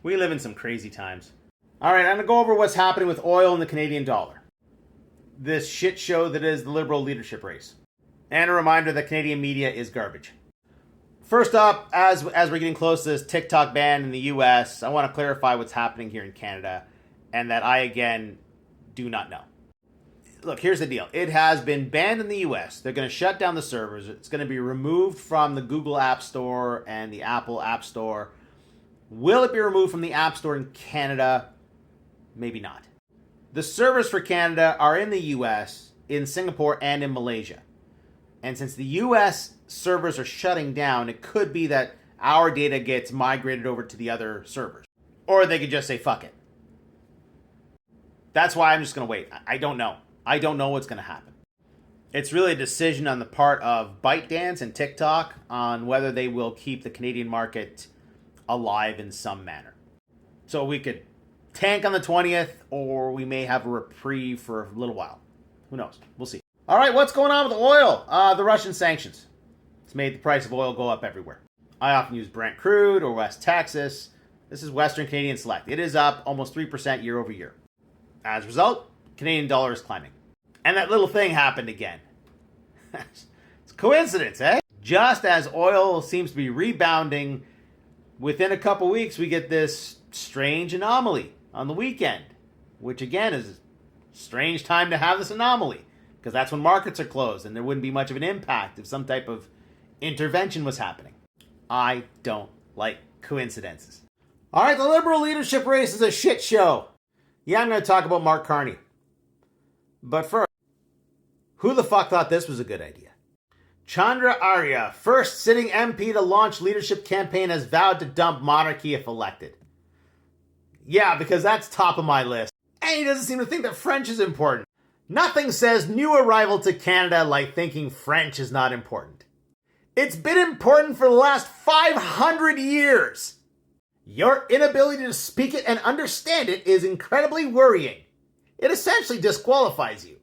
We live in some crazy times. All right, I'm going to go over what's happening with oil and the Canadian dollar. This shit show that is the Liberal leadership race. And a reminder that Canadian media is garbage. First up, as we're getting close to this TikTok ban in the US, I want to clarify what's happening here in Canada, and that I, again, do not know. Look, here's the deal. It has been banned in the US. They're going to shut down the servers. It's going to be removed from the Google App Store and the Apple App Store. Will it be removed from the App Store in Canada? Maybe not. The servers for Canada are in the US, in Singapore, and in Malaysia. And since the US servers are shutting down, it could be that our data gets migrated over to the other servers. Or they could just say, fuck it. That's why I'm just going to wait. I don't know. I don't know what's going to happen. It's really a decision on the part of ByteDance and TikTok on whether they will keep the Canadian market alive in some manner. So we could tank on the 20th, or we may have a reprieve for a little while. Who knows? We'll see. All right, what's going on with the oil? The Russian sanctions. It's made the price of oil go up everywhere. I often use Brent crude or West Texas. This is Western Canadian Select. It is up almost 3% year over year. As a result, Canadian dollar is climbing. And that little thing happened again. It's coincidence, eh? Just as oil seems to be rebounding, within a couple weeks we get this strange anomaly on the weekend, which again is a strange time to have this anomaly, because that's when markets are closed and there wouldn't be much of an impact if some type of intervention was happening. I don't like coincidences. All right, the Liberal leadership race is a shit show. Yeah, I'm going to talk about Mark Carney. But first, who the fuck thought this was a good idea? Chandra Arya, first sitting MP to launch leadership campaign, has vowed to dump monarchy if elected. Yeah, because that's top of my list. And he doesn't seem to think that French is important. Nothing says new arrival to Canada like thinking French is not important. It's been important for the last 500 years. Your inability to speak it and understand it is incredibly worrying. It essentially disqualifies you.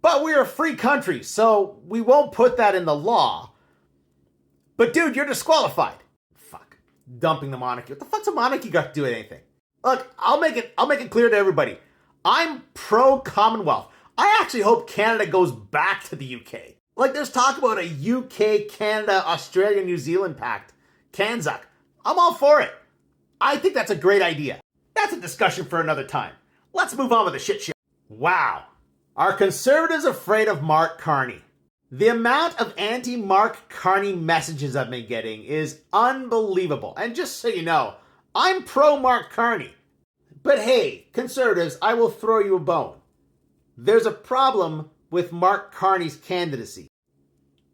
But we're a free country, so we won't put that in the law. But dude, you're disqualified. Fuck. Dumping the monarchy. What the fuck's a monarchy got to do with anything? Look, I'll make it clear to everybody. I'm pro-Commonwealth. I actually hope Canada goes back to the UK. Like, there's talk about a UK, Canada, Australia, New Zealand pact. CANZUK. I'm all for it. I think that's a great idea. That's a discussion for another time. Let's move on with the shit show. Wow. Are Conservatives afraid of Mark Carney? The amount of anti-Mark Carney messages I've been getting is unbelievable. And just so you know, I'm pro-Mark Carney. But hey, Conservatives, I will throw you a bone. There's a problem with Mark Carney's candidacy.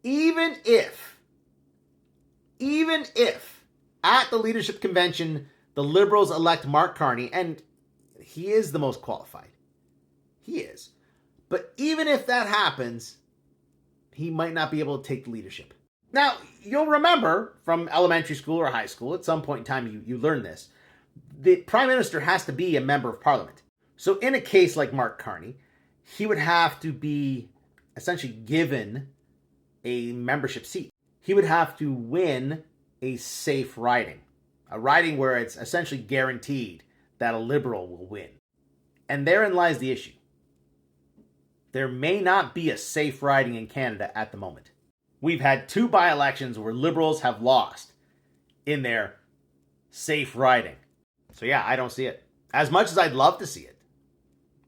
Even if at the leadership convention, the Liberals elect Mark Carney, and he is the most qualified. He is. But even if that happens, he might not be able to take the leadership. Now, you'll remember from elementary school or high school, at some point in time you learn this, the Prime Minister has to be a member of Parliament. So in a case like Mark Carney, he would have to be essentially given a membership seat. He would have to win a safe riding. A riding where it's essentially guaranteed that a Liberal will win. And therein lies the issue. There may not be a safe riding in Canada at the moment. We've had 2 by-elections where Liberals have lost in their safe riding. So yeah, I don't see it. As much as I'd love to see it,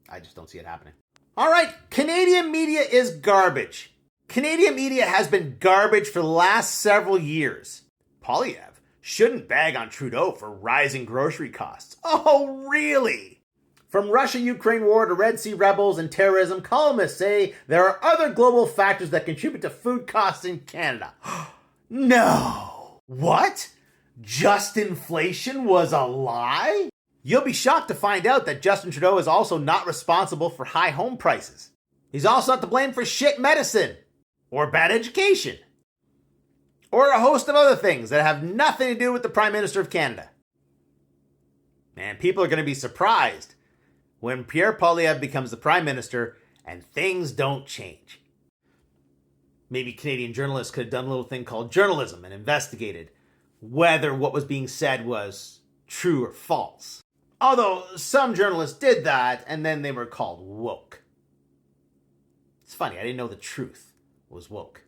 I just don't see it happening. All right, Canadian media is garbage. Canadian media has been garbage for the last several years. Polyev shouldn't bag on Trudeau for rising grocery costs. Oh, really? From Russia-Ukraine war to Red Sea rebels and terrorism, columnists say there are other global factors that contribute to food costs in Canada. No. What? Just inflation was a lie? You'll be shocked to find out that Justin Trudeau is also not responsible for high home prices. He's also not to blame for shit medicine, or bad education, or a host of other things that have nothing to do with the Prime Minister of Canada. Man, people are going to be surprised when Pierre Poilievre becomes the Prime Minister and things don't change. Maybe Canadian journalists could have done a little thing called journalism and investigated whether what was being said was true or false. Although some journalists did that and then they were called woke. It's funny, I didn't know the truth was woke.